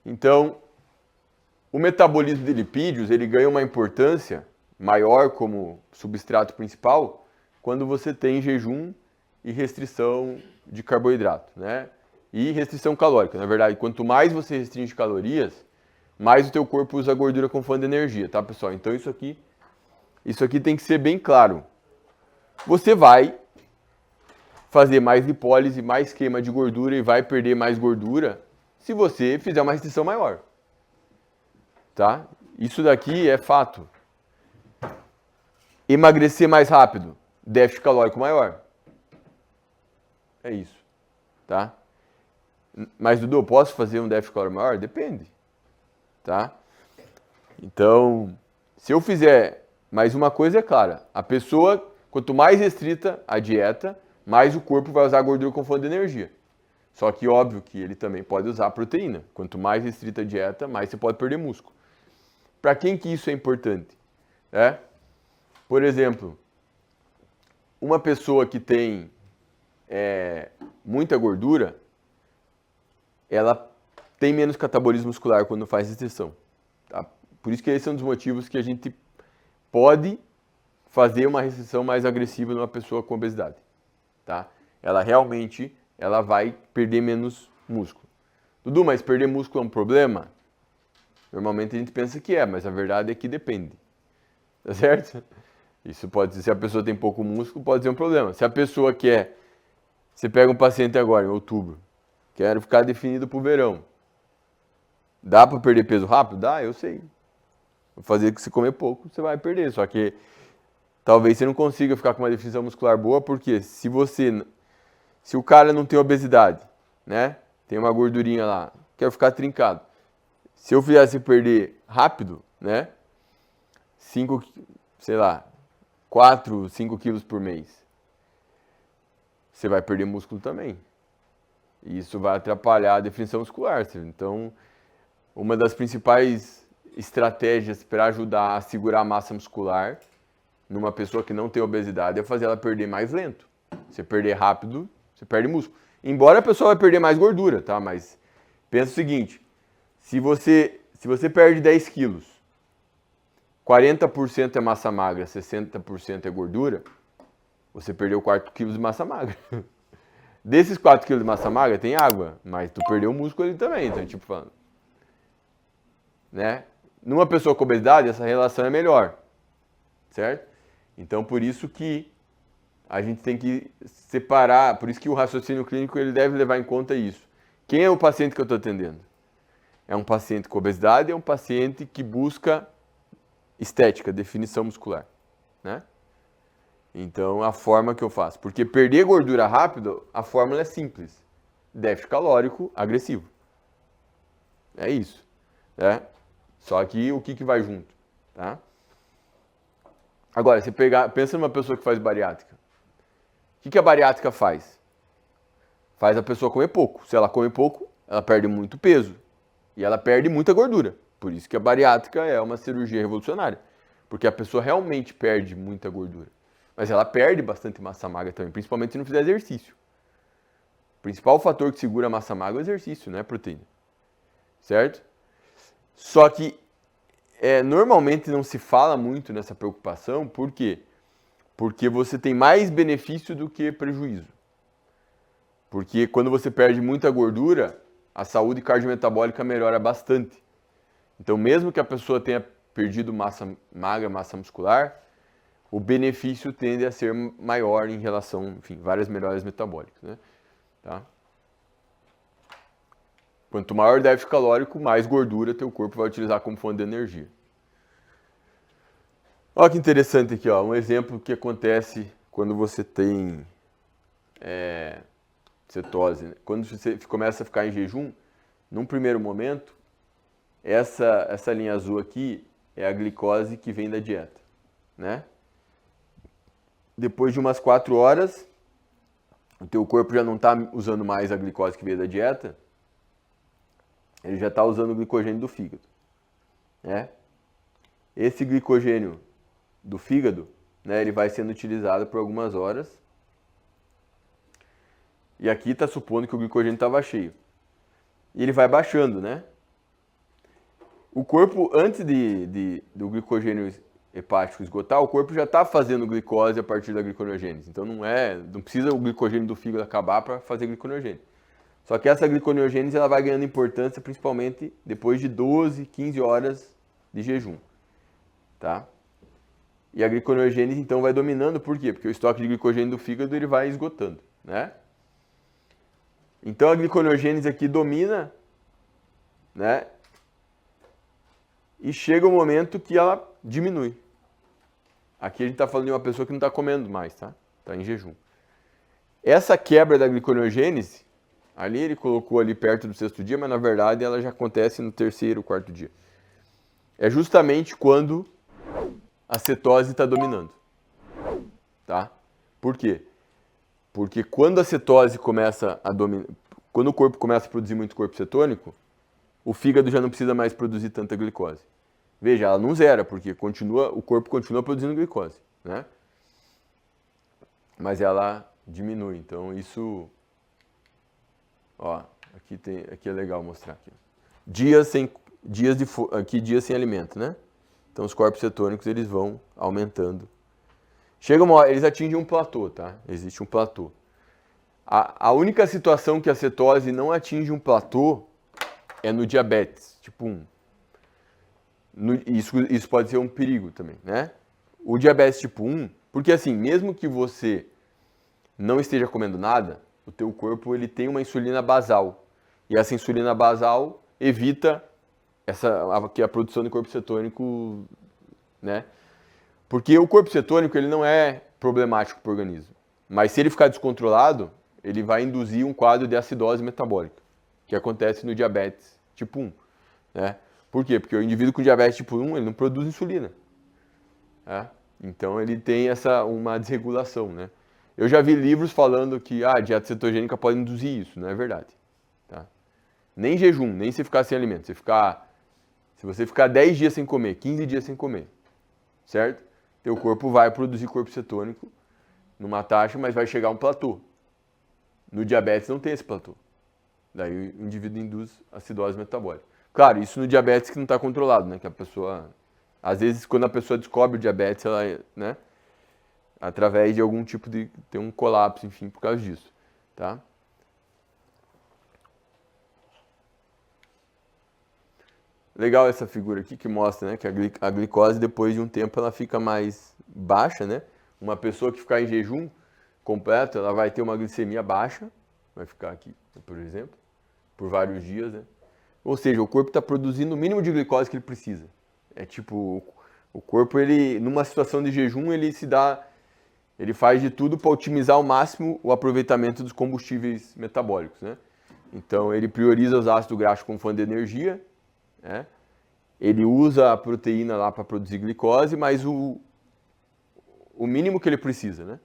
Então, o metabolismo de lipídios ele ganha uma importância maior como substrato principal quando você tem jejum e restrição de carboidrato, né? E restrição calórica. Na verdade, quanto mais você restringe calorias, mais o teu corpo usa a gordura como fonte de energia, tá, pessoal? Então isso aqui tem que ser bem claro. Você vai fazer mais lipólise, mais queima de gordura e vai perder mais gordura se você fizer uma restrição maior. Tá? Isso daqui é fato. Emagrecer mais rápido, déficit calórico maior. É isso, tá? Mas, Dudu, posso fazer um déficit calórico maior? Depende, tá? Então, se eu fizer, mais uma coisa é clara, a pessoa, quanto mais restrita a dieta, mais o corpo vai usar a gordura como fonte de energia. Só que óbvio que ele também pode usar proteína. Quanto mais restrita a dieta, mais você pode perder músculo. Para quem que isso é importante? Por exemplo, uma pessoa que tem muita gordura, ela tem menos catabolismo muscular quando faz restrição. Tá? Por isso que esse é um dos motivos que a gente pode fazer uma restrição mais agressiva numa pessoa com obesidade. Tá? Ela realmente vai perder menos músculo. Dudu, mas perder músculo é um problema? Normalmente a gente pensa que é, mas a verdade é que depende. Tá certo? Isso pode ser, se a pessoa tem pouco músculo, pode ser um problema. Se a pessoa quer, você pega um paciente agora, em outubro, quero ficar definido pro verão. Dá para perder peso rápido? Dá, eu sei. Vou fazer que você comer pouco, você vai perder. Só que talvez você não consiga ficar com uma definição muscular boa, porque se o cara não tem obesidade, né? Tem uma gordurinha lá, quer ficar trincado. Se eu fizesse perder rápido, né? 5, sei lá, 4, 5 quilos por mês, você vai perder músculo também. E isso vai atrapalhar a definição muscular. Então, uma das principais estratégias para ajudar a segurar a massa muscular numa pessoa que não tem obesidade é fazer ela perder mais lento. Você perder rápido, você perde músculo. Embora a pessoa vai perder mais gordura, tá? Mas pensa o seguinte, se você perde 10 quilos, 40% é massa magra, 60% é gordura, você perdeu 4 quilos de massa magra. Desses 4 quilos de massa magra tem água, mas tu perdeu músculo ali também, então tipo falando. Né? Numa pessoa com obesidade, essa relação é melhor, certo? Então por isso que a gente tem que separar, por isso que o raciocínio clínico ele deve levar em conta isso. Quem é o paciente que eu estou atendendo? É um paciente com obesidade, é um paciente que busca estética, definição muscular, né? Então, a forma que eu faço. Porque perder gordura rápido, a fórmula é simples. Déficit calórico agressivo. É isso. Né? Só que o que vai junto? Tá? Agora, você pensa numa pessoa que faz bariátrica. O que a bariátrica faz? Faz a pessoa comer pouco. Se ela come pouco, ela perde muito peso. E ela perde muita gordura. Por isso que a bariátrica é uma cirurgia revolucionária. Porque a pessoa realmente perde muita gordura. Mas ela perde bastante massa magra também, principalmente se não fizer exercício. O principal fator que segura a massa magra é o exercício, não é a proteína. Certo? Só que normalmente não se fala muito nessa preocupação, por quê? Porque você tem mais benefício do que prejuízo. Porque quando você perde muita gordura, a saúde cardiometabólica melhora bastante. Então, mesmo que a pessoa tenha perdido massa magra, massa muscular, o benefício tende a ser maior em relação, enfim, várias melhorias metabólicas, né? Tá? Quanto maior o déficit calórico, mais gordura teu corpo vai utilizar como fonte de energia. Olha que interessante aqui, ó, um exemplo que acontece quando você tem cetose. Né? Quando você começa a ficar em jejum, num primeiro momento, essa linha azul aqui é a glicose que vem da dieta, né? Depois de umas 4 horas, o teu corpo já não está usando mais a glicose que veio da dieta, ele já está usando o glicogênio do fígado. Né? Esse glicogênio do fígado, né, ele vai sendo utilizado por algumas horas. E aqui está supondo que o glicogênio estava cheio. E ele vai baixando, né? o corpo, antes do glicogênio hepático esgotar, o corpo já está fazendo glicose a partir da gliconeogênese. Então não precisa o glicogênio do fígado acabar para fazer gliconeogênese. Só que essa gliconeogênese ela vai ganhando importância principalmente depois de 12, 15 horas de jejum. Tá? E a gliconeogênese então vai dominando, por quê? Porque o estoque de glicogênio do fígado ele vai esgotando, né? Então a gliconeogênese aqui domina, né? E chega o momento que ela diminui. Aqui a gente está falando de uma pessoa que não está comendo mais, tá? Está em jejum. Essa quebra da gliconeogênese, ali ele colocou ali perto do 6º dia, mas na verdade ela já acontece no 3º, 4º dia. É justamente quando a cetose está dominando, tá? Por quê? Porque quando a cetose começa a dominar, quando o corpo começa a produzir muito corpo cetônico, o fígado já não precisa mais produzir tanta glicose. Veja, ela não zera, porque o corpo continua produzindo glicose, né? Mas ela diminui. Então isso, ó, aqui é legal mostrar aqui. Dias sem alimento, né? Então os corpos cetônicos eles vão aumentando. Chega uma hora, eles atingem um platô, tá? Existe um platô. A única situação que a cetose não atinge um platô é no diabetes, tipo 1. Isso pode ser um perigo também, né? O diabetes tipo 1, porque assim, mesmo que você não esteja comendo nada, o teu corpo ele tem uma insulina basal. E essa insulina basal evita a produção de corpo cetônico, né? Porque o corpo cetônico ele não é problemático para o organismo. Mas se ele ficar descontrolado, ele vai induzir um quadro de acidose metabólica, que acontece no diabetes tipo 1, né? Por quê? Porque o indivíduo com diabetes tipo 1, ele não produz insulina. Né? Então ele tem uma desregulação, né? Eu já vi livros falando que a dieta cetogênica pode induzir isso, não é verdade. Tá? Nem jejum, nem se ficar sem alimento. Se você ficar 10 dias sem comer, 15 dias sem comer, certo? Teu corpo vai produzir corpo cetônico numa taxa, mas vai chegar a um platô. No diabetes não tem esse platô. Daí o indivíduo induz acidose metabólica. Claro, isso no diabetes que não está controlado, né? Que a pessoa, às vezes, quando a pessoa descobre o diabetes, ela, né? Através de algum tipo de, tem um colapso, enfim, por causa disso, tá? Legal essa figura aqui que mostra, né, que a glicose depois de um tempo ela fica mais baixa, né? Uma pessoa que ficar em jejum completo, ela vai ter uma glicemia baixa, vai ficar aqui, por exemplo, por vários dias, né? Ou seja, o corpo está produzindo o mínimo de glicose que ele precisa. É tipo, o corpo, ele, numa situação de jejum, ele faz de tudo para otimizar ao máximo o aproveitamento dos combustíveis metabólicos, né? Então, ele prioriza os ácidos graxos como fonte de energia, né? Ele usa a proteína lá para produzir glicose, mas o mínimo que ele precisa, né?